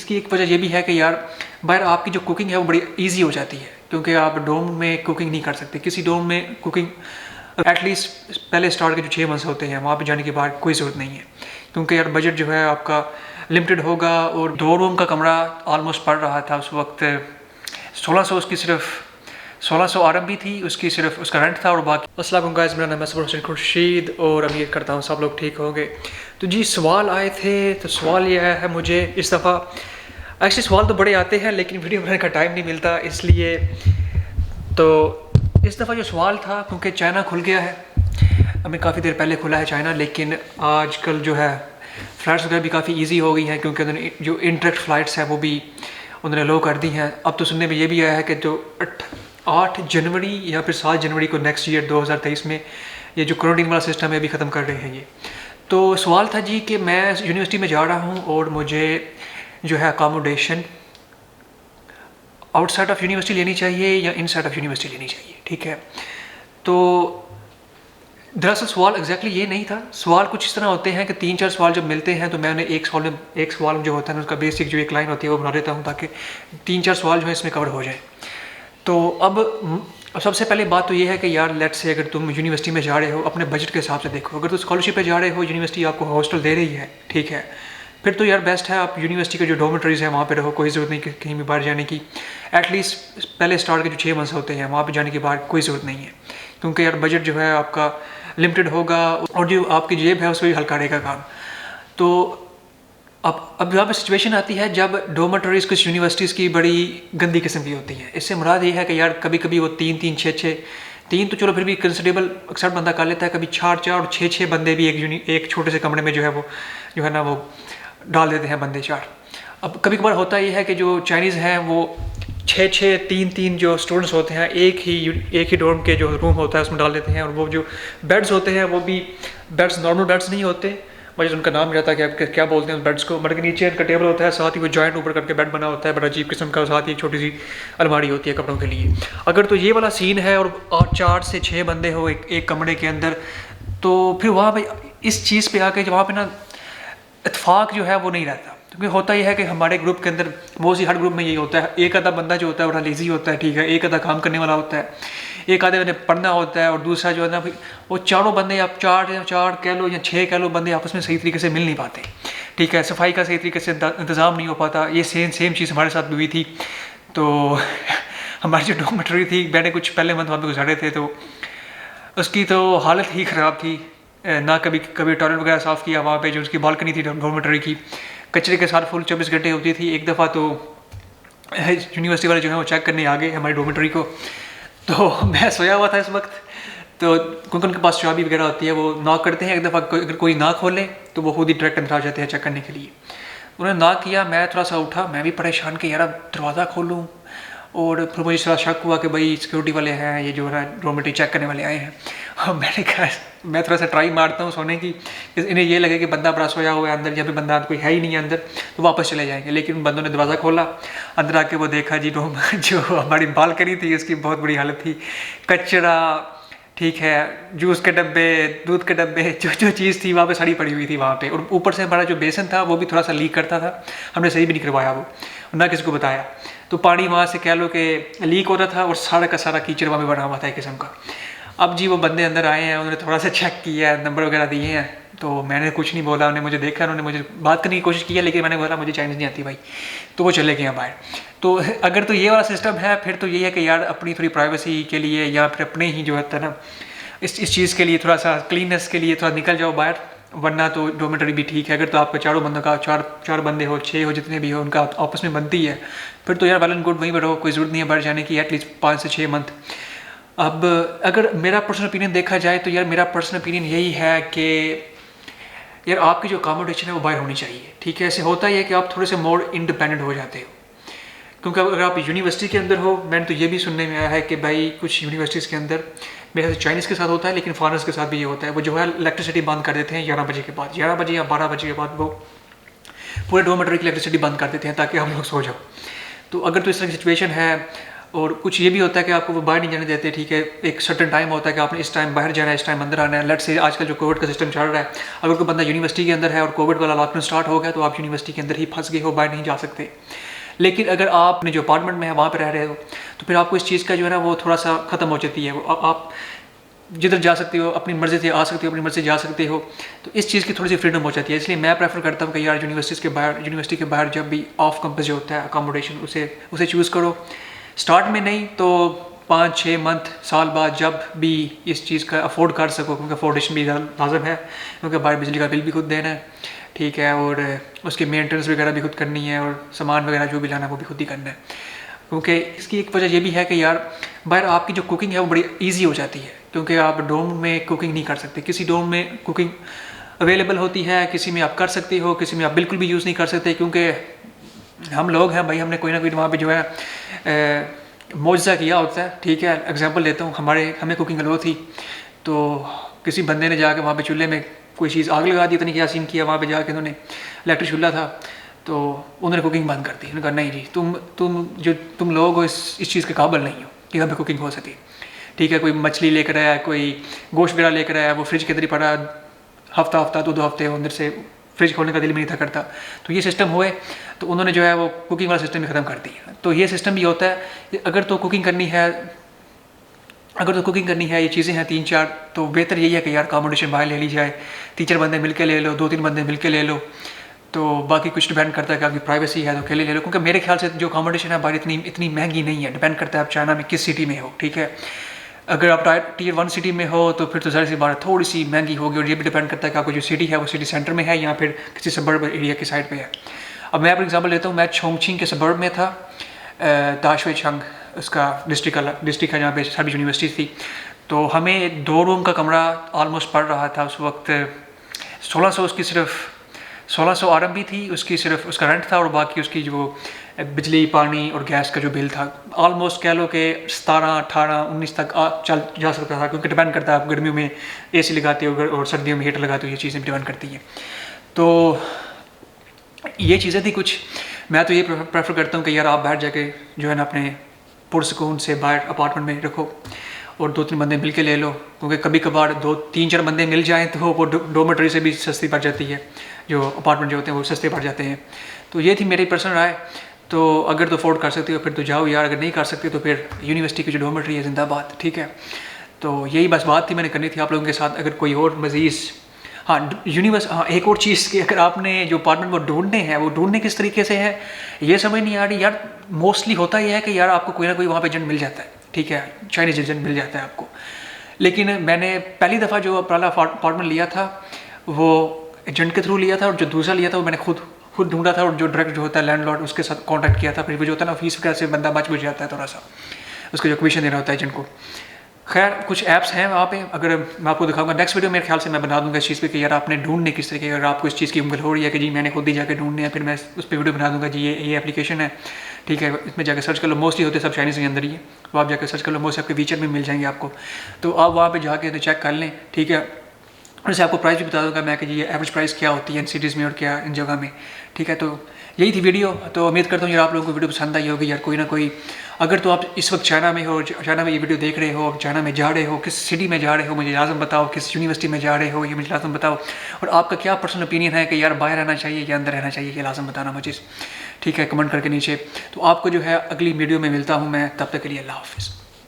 इसकी एक वजह ये भी है कि यार बाहर आपकी जो कुकिंग है वो बड़ी ईजी हो जाती है, क्योंकि आप डोम में कुकिंग नहीं कर सकते। किसी डोम में कुकिंग एटलीस्ट पहले स्टार्ट के जो 6 मंथ्स होते हैं वहाँ पे जाने के बाद कोई ज़रूरत नहीं है, क्योंकि यार बजट जो है आपका लिमिटेड होगा। और 2 रूम का कमरा ऑलमोस्ट पड़ रहा था उस वक्त 1600, उसकी सिर्फ 1600 RMB थी, उसकी सिर्फ उसका रेंट था। और बाकी अस्सलाम वालेकुम गाइस, मेरा नाम है सबर हुसैन खुर्शीद और उम्मीद करता हूँ सब लोग ठीक होंगे। तो जी सवाल आए थे, तो सवाल ये है मुझे इस दफ़ा, एक्चुअली सवाल तो बड़े आते हैं लेकिन वीडियो बनाने का टाइम नहीं मिलता, इसलिए तो इस दफ़ा जो सवाल था, क्योंकि चाइना खुल गया है, हमें काफ़ी देर पहले खुला है चाइना, लेकिन आजकल जो है फ़्लाइट्स वगैरह भी काफ़ी ईजी हो गई हैं, क्योंकि उन्होंने जो इंटरेक्ट फ़्लाइट्स हैं वो भी उन्होंने लो कर दी हैं। अब तो सुनने में ये भी आया है कि जो 8 जनवरी या फिर 7 जनवरी को नेक्स्ट ईयर 2023 में ये जो क्वारंटीन वाला सिस्टम है अभी ख़त्म कर रहे हैं ये। तो सवाल था जी कि मैं यूनिवर्सिटी में जा रहा हूँ और मुझे जो है अकोमोडेशन आउटसाइड ऑफ यूनिवर्सिटी लेनी चाहिए या इनसाइड ऑफ यूनिवर्सिटी लेनी चाहिए, ठीक है। तो दरअसल सवाल एग्जैक्टली ये नहीं था। सवाल कुछ इस तरह होते हैं कि 3-4 सवाल जब मिलते हैं तो मैं उन्हें एक सवाल जो होता है उसका बेसिक जो एक लाइन होती है वो बना देता हूँ, ताकि 3-4 सवाल जो है इसमें कवर हो जाए। तो अब सबसे पहले बात तो ये है कि यार लेट्स से अगर तुम यूनिवर्सिटी में जा रहे हो, अपने बजट के हिसाब से देखो। अगर तुम स्कॉलरशिप पे जा रहे हो, यूनिवर्सिटी आपको हॉस्टल दे रही है, ठीक है, फिर तो यार बेस्ट है आप यूनिवर्सिटी के जो डॉर्मेटरीज है वहाँ पे रहो, कोई ज़रूरत नहीं कि कहीं भी बाहर जाने की। एटलीस्ट पहले स्टार्ट के जो 6 मंथ्स होते हैं वहाँ पे जाने के बाद कोई ज़रूरत नहीं है, क्योंकि यार बजट जो है आपका लिमिटेड होगा और जो आपकी जेब है उसको भी हल्का रहेगा काम। तो अब यहाँ पे सिचुएशन आती है जब डॉर्मेटरीज कुछ यूनिवर्सिटीज़ की बड़ी गंदी किस्म की होती है। इससे मुराद ये है कि यार कभी कभी वो 3-3, 6-6, 3 तो चलो फिर भी कंसिडरेबल एक्सेप्ट बंदा कर लेता है, कभी 4-4 और 6-6 बंदे भी एक छोटे से कमरे में जो है ना वो डाल देते हैं बंदे 4। अब कभी कभार होता ये है कि जो चाइनीज़ हैं वो 6-6, 3-3 जो स्टूडेंट्स होते हैं एक ही डोर्म के जो रूम होता है उसमें डाल देते हैं। और वो जो बेड्स होते हैं वो भी बेड्स नॉर्मल बेड्स नहीं होते, मुझे उनका नाम रहता है कि क्या बोलते हैं उस बेड्स को, मतलब के नीचे उनका टेबल होता है, साथ ही वो जॉइंट ऊपर करके बेड बना होता है बड़ा अजीब किस्म का, साथ ही एक छोटी सी अलमारी होती है कपड़ों के लिए। अगर तो ये वाला सीन है और 4 से 6 बंदे हो एक कमरे के अंदर, तो फिर वहाँ पे इस चीज़ पे आके वहाँ पे ना इत्फाक जो है वो नहीं रहता। क्योंकि होता यह है कि हमारे ग्रुप के अंदर वो हर ग्रुप में यही होता है, एक आधा बंदा जो होता है बड़ा लेजी होता है, ठीक है, एक आधा काम करने वाला होता है, एक आधे ने पढ़ना होता है, और दूसरा जो है ना वो चारों बंदे, आप 4 कह लो या 6 कह लो, बंदे आपस में सही तरीके से मिल नहीं पाते, ठीक है, सफाई का सही तरीके से इंतज़ाम नहीं हो पाता। ये सेम चीज़ हमारे साथ भी हुई थी। तो हमारी जो डॉर्मेटरी थी, मैंने कुछ पहले मंथ वहाँ पर गुजारे थे, तो उसकी तो हालत ही ख़राब थी ना। कभी टॉयलेट वगैरह साफ़ किया, वहाँ पे जो उसकी बालकनी थी डॉर्मेटरी की कचरे के साथ फुल 24 घंटे होती थी। एक दफ़ा तो यूनिवर्सिटी वाले जो है वो चेक करने आ गए हमारी डॉर्मेटरी को, तो मैं सोया हुआ था इस वक्त, तो क्योंकि उनके पास चाबी वगैरह होती है, वो नॉक करते हैं। एक दफ़ा अगर कोई ना खोले तो वो खुद ही डायरेक्ट अंदर आ जाते हैं चेक करने के लिए। उन्होंने नॉक किया, मैं थोड़ा सा उठा, मैं भी परेशान कि यार अब दरवाज़ा खोलूँ, और फिर मुझे थोड़ा शक हुआ कि भाई सिक्योरिटी वाले हैं, ये जो है डॉर्मेटरी चेक करने वाले आए हैं। और मैंने कहा मैं थोड़ा सा ट्राई मारता हूँ सोने की, इन्हें ये लगे कि बंदा बड़ा सोया हुआ है अंदर, या फिर बंदा कोई है ही नहीं है अंदर, तो वापस चले जाएंगे। लेकिन उन बंदों ने दरवाज़ा खोला, अंदर आके वो देखा जी जो हमारी बालकनी थी उसकी बहुत बुरी हालत थी, कचरा, ठीक है, जूस के डब्बे, दूध के डब्बे, जो चीज़ थी वहाँ पे सारी पड़ी हुई थी वहाँ पे। और ऊपर से हमारा जो बेसन था वो भी थोड़ा सा लीक करता था, हमने सही भी नहीं करवाया वो, ना किसी को बताया, तो पानी वहाँ से कह लो कि लीक हो रहा था और सारा का सारा कीचड़ वहाँ पे बना हुआ था एक किस्म का। अब जी वो बंदे अंदर आए हैं, उन्होंने थोड़ा सा चेक किया है, नंबर वगैरह दिए हैं, तो मैंने कुछ नहीं बोला, उन्होंने मुझे देखा, उन्होंने मुझे बात करने की कोशिश की है, लेकिन मैंने बोला मुझे चाइनीज़ नहीं आती भाई, तो वो चले गए बाहर। तो अगर तो ये वाला सिस्टम है, फिर तो ये है कि यार अपनी थोड़ी प्राइवेसी के लिए या फिर अपने ही जो है ना इस चीज़ के लिए, थोड़ा सा क्लीननेस के लिए थोड़ा निकल जाओ बाहर, वरना तो डॉर्मेटरी भी ठीक है। अगर तो आपका चारों बंदों का चार बंदे हो, 6 हो, जितने भी हो, उनका आपस में बनती है, फिर तो यार वेल एंड गुड, वहीं पर रहो, कोई ज़रूरत नहीं है बाहर जाने की, एटलीस्ट 5 से 6 मंथ। अब अगर मेरा पर्सनल ओपिनियन देखा जाए तो यार मेरा पर्सनल ओपिनियन यही है कि यार आपकी जो अकोमोडेशन है वो बाहर होनी चाहिए, ठीक है। ऐसे होता ही है कि आप थोड़े से मोर इंडिपेंडेंट हो जाते हो, क्योंकि अगर आप यूनिवर्सिटी के अंदर हो, मैंने तो ये भी सुनने में आया है कि भाई कुछ यूनिवर्सिटीज़ के अंदर, मेरे ख्याल से चाइनीज़ के साथ होता है, लेकिन फॉरेनर्स के साथ भी ये होता है, वो जो है इलेक्ट्रिसिटी बंद कर देते हैं 11 बजे के बाद, 11 बजे या 12 बजे के बाद वो पूरे डॉर्मेटरी की इलेक्ट्रिसिटी बंद कर देते हैं ताकि हम लोग सो जाओ। तो अगर तो इस तरह की सिचुएशन है, और कुछ ये भी होता है कि आपको वो बाहर नहीं जाने देते, ठीक है, एक सर्टेन टाइम होता है कि आपने इस टाइम बाहर जाना है, इस टाइम अंदर आना है। लेट्स से आजकल जो कोविड का सिस्टम चल रहा है, अगर कोई बंदा यूनिवर्सिटी के अंदर है और कोविड वाला लॉकडाउन स्टार्ट हो गया तो आप यूनिवर्सिटी के अंदर ही फंस गए हो, बाहर नहीं जा सकते। लेकिन अगर आपने जो अपार्टमेंट में है वहाँ पर रह रहे हो तो फिर आपको इस चीज़ का जो है ना वो थोड़ा सा ख़त्म हो जाती है। आप जिधर जा सकते हो, अपनी मर्ज़ी से आ सकते हो, अपनी मर्ज़ी से जा सकते हो, तो इस चीज़ की थोड़ी सी फ्रीडम हो जाती है। इसलिए मैं प्रेफर करता हूँ कि यार यूनिवर्सिटी के बाहर जब भी ऑफ कैंपस जो होता है अकोमोडेशन, उसे चूज़ करो। स्टार्ट में नहीं तो 5-6 मंथ साल बाद जब भी इस चीज़ का अफोर्ड कर सको, क्योंकि अफोर्डेशन भी लाजम है, क्योंकि बाहर बिजली का बिल भी खुद देना है, ठीक है, और उसकी मेंटेनेंस वगैरह भी खुद करनी है, और सामान वगैरह जो भी लाना है वो भी खुद ही करना है। क्योंकि इसकी एक वजह ये भी है कि यार बाहर आपकी जो कुकिंग है वो बड़ी ईजी हो जाती है, क्योंकि आप डोम में कुकिंग नहीं कर सकते। किसी डोम में कुकिंग अवेलेबल होती है, किसी में आप कर सकते हो, किसी में आप बिल्कुल भी यूज़ नहीं कर सकते, क्योंकि हम लोग हैं भाई, हमने कोई ना कोई वहाँ पे जो है मुआवजा किया होता है, ठीक है। एग्जांपल देता हूँ, हमें कुकिंग अलो थी, तो किसी बंदे ने जाकर वहाँ पे चूल्हे में कोई चीज़ आग लगा दी, इतनी क्या सीन किया वहाँ पे जाके, उन्होंने इलेक्ट्रिक चूल्हा था तो उन्होंने कुकिंग बंद कर दी। उन्होंने कहा नहीं जी, तुम लोग हो इस चीज़ के काबिल नहीं हो कि यहाँ पे कुकिंग हो सके, ठीक है। कोई मछली लेकर आया, कोई गोश्त वगैरह लेकर आया, वो फ्रिज के अंदर ही पड़ा हफ्ता 2 हफ्ते, अंदर से फ्रिज खोलने का दिल भी नहीं था करता। तो ये सिस्टम हुए तो उन्होंने जो है वो कुकिंग वाला सिस्टम ही ख़त्म कर दिया। तो ये सिस्टम भी होता है, अगर तो कुकिंग करनी है, ये चीज़ें हैं 3-4, तो बेहतर यही है कि यार अकोमोडेशन बाहर ले ली जाए, 3-4 बंदे मिल के ले लो, 2-3 बंदे मिल के ले लो। तो बाकी कुछ डिपेंड करता है कि आपकी प्राइवेसी है तो अकेले ले लो, क्योंकि मेरे ख्याल से जो अकोमोडेशन है बाहर इतनी महंगी नहीं है। डिपेंड करता है आप चाइना में किस सिटी में हो, ठीक है। अगर आप टियर 1 सिटी में हो तो फिर तो ज़ाहिर सी बात थोड़ी सी महंगी होगी, और ये भी डिपेंड करता है कि आपको जो सिटी है वो सिटी सेंटर में है या फिर किसी सबर्ब एरिया की साइड पे है। अब मैं फॉर एग्जांपल लेता हूँ, मैं छोंगचिंग के सबर्ब में था, दाशुईछांग उसका डिस्ट्रिक्ट है जहाँ पे सारी यूनिवर्सिटी थी। तो हमें 2 रूम का कमरा ऑलमोस्ट पड़ रहा था उस वक्त 1600, उसकी सिर्फ 1600 RMB थी, उसकी सिर्फ उसका रेंट था, और बाकी उसकी जो बिजली पानी और गैस का जो बिल था ऑलमोस्ट कह लो कि 17, 18, 19 तक चल जा सकता था, क्योंकि डिपेंड करता है आप गर्मियों में AC लगाते हो और सर्दियों में हीटर लगाते हो, ये चीज़ें डिपेंड करती हैं। तो ये चीज़ें थी कुछ। मैं तो ये प्रेफर करता हूँ कि यार आप बाहर जाके जो है ना अपने पुरसकून से बाहर अपार्टमेंट में रखो, और 2-3 बंदे मिल के ले लो, क्योंकि कभी कभार 2-3-4 बंदे मिल जाएँ तो वो डोमेटरी से भी सस्ती पड़ जाती है, जो अपार्टमेंट जो होते हैं वो सस्ते पड़ जाते हैं। तो ये थी मेरी पर्सनल राय। तो अगर तो अफोर्ड कर सकते हो फिर तो जाओ यार, अगर नहीं कर सकते तो फिर यूनिवर्सिटी की जो डोमेटरी है जिंदाबाद, ठीक है। तो यही बस बात थी मैंने करनी थी आप लोगों के साथ। अगर कोई और मज़ीद एक और चीज़ की, अगर आपने जो अपार्टमेंट वो ढूंढने हैं, वो ढूंढने किस तरीके से है ये समझ नहीं आ रही यार। मोस्टली होता यह है कि यार आपको कोई ना कोई वहाँ पे एजेंट मिल जाता है, ठीक है, चाइनीज एजेंट मिल जाता है आपको। लेकिन मैंने पहली दफ़ा जो पहला अपार्टमेंट लिया था वो एजेंट के थ्रू लिया था, और जो दूसरा लिया था वो मैंने खुद ढूंढा था, और जो डायरेक्ट जो होता है लैंडलॉर्ड उसके साथ कांटेक्ट किया था। फिर वो जो होता है ना फीस वगैरह से बंदा बच जाता है थोड़ा सा, उसको जो कमीशन देना होता है एजेंट को। खैर कुछ ऐप्स हैं वहाँ पे, अगर मैं आपको दिखाऊंगा नेक्स्ट वीडियो, मेरे ख्याल से मैं बना दूंगा इस चीज़ पे कि यार आपने ढूंढने किस तरीके। अगर आपको इस चीज़ की उम्मीद हो रही है कि जी मैंने खुद ही जाकर ढूंढने हैं, फिर मैं उस पर वीडियो बना दूंगा जी ये एप्लीकेशन है, ठीक है, इसमें जाकर सर्च कर लो। मोस्टली होते सब चाइनीज़ के अंदर ही है, तो आप जाकर सर्च कर लो, मोस्ट आपके फीचर में मिल जाएंगे आपको, तो आप वहाँ पर जाके चेक कर लें, ठीक है। वैसे आपको प्राइस भी बता दूंगा मैं कि जी ये एवरेज प्राइस क्या होती है इन सिटीज़ में और क्या इन जगह में, ठीक है। तो यही थी वीडियो। तो उम्मीद करता हूँ यार आप लोगों को वीडियो पसंद आई होगी यार। कोई ना कोई, अगर तो आप इस वक्त चाइना में हो, चाइना में ये वीडियो देख रहे हो, चाइना में जा रहे हो, किस सिटी में जा रहे हो मुझे लाजम बताओ, किस यूनिवर्सिटी में जा रहे हो ये मुझे लाजम बताओ, और आपका क्या पर्सनल ओपिनियन है कि यार बाहर रहना चाहिए या अंदर रहना चाहिए, ये लाजम बताना मुझे, ठीक है, कमेंट करके नीचे। तो आपको जो है अगली वीडियो में मिलता हूँ मैं, तब तक के लिए अल्लाह हाफिज़।